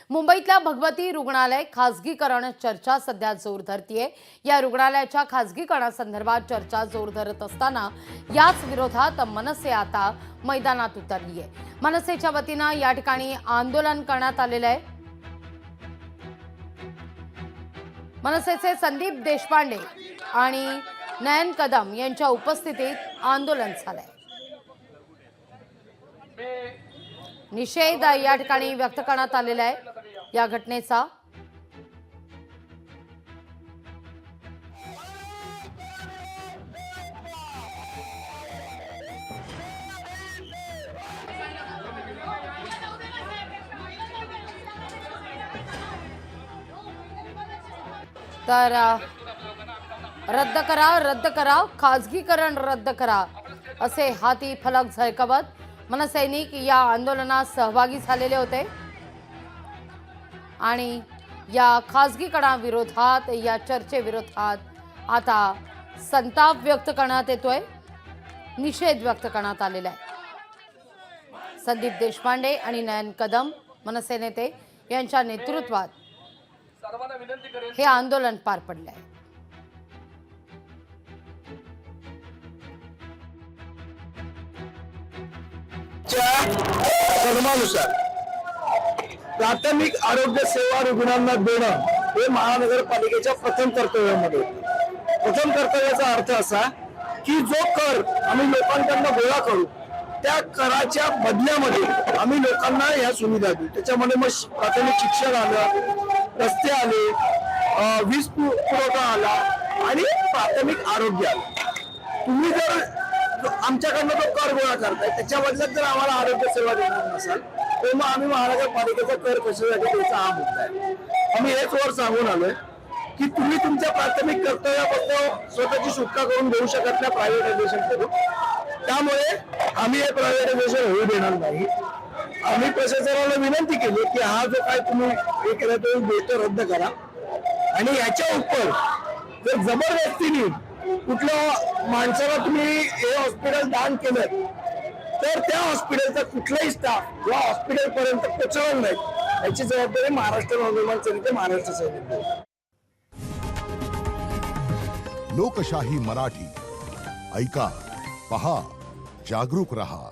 मुंबईतल्या भगवती रुग्णालय खासगीकरण चर्चा सध्या जोर धरतीये। या रुग्णालयाच्या खासगीकरणासंदर्भात चर्चा जोर धरत असताना याच विरोधात मनसे आता मैदानात उतरली आहे। मनसेच्या वतीने या ठिकाणी आंदोलन करण्यात आलेले आहे। मनसेचे संदीप देशपांडे आणि नयन कदम यांच्या उपस्थितीत आंदोलन झालंय। निषेध या ठिकाणी व्यक्त करण्यात आलेला आहे या घटनेचा। तर रद्द करा खासगीकरण रद्द करा असे हाती फलक झळकावत मनसैनिक या आंदोलनात सहभागी झालेले होते आणि या खासगीकरणाविरोधात या चर्चेविरोधात आता संताप व्यक्त करण्यात येतोय, निषेध व्यक्त करण्यात आलेला आहे। संदीप देशपांडे आणि नयन कदम मनसे नेते यांच्या नेतृत्वात हे आंदोलन पार पडले आहे। धर्मानुसार प्राथमिक आरोग्य सेवा रुग्णांना देणं हे महानगरपालिकेच्या प्रथम कर्तव्याचा अर्थ असा की जो कर आम्ही लोकांकडून गोळा करू त्या कराच्या बदल्यामध्ये आम्ही लोकांना या सुविधा देऊ। त्याच्यामध्ये मग प्राथमिक शिक्षण आलं, रस्ते आले, वीज पुरवठा आला आणि प्राथमिक आरोग्य आलं। तुम्ही जर आमच्याकडनं जो कर गोळा करताय त्याच्या बदल्यात जर आम्हाला आरोग्य सेवा देणार नसाल तर मग आम्ही महानगरपालिकेचा कर कशासाठी द्यायचा हा मुद्दा आहे। आम्ही हेच वर सांगून आलोय की तुम्ही तुमच्या प्राथमिक कर्तव्याबद्दल स्वतःची सुटका करून घेऊ शकत नाही प्रायव्हेटायझेशन करून। त्यामुळे आम्ही हे प्रायव्हेटायझेशन होऊ देणार नाही। आम्ही प्रशासनाला विनंती केली की हा जो काय तुम्ही हे केला तो गोष्ट रद्द करा आणि याच्या उपर जर जबरदस्तीने कुठल्या माणसाला तुम्ही हे हॉस्पिटल दान केलं तर त्या हॉस्पिटलचा कुठलाही स्टाफ या हॉस्पिटल पर्यंत पोहोचवणार नाही याची जबाबदारी महाराष्ट्र नवनिर्माण सेनेचे महाराष्ट्र सैनिक। लोकशाही मराठी ऐका, पहा, जागरूक रहा।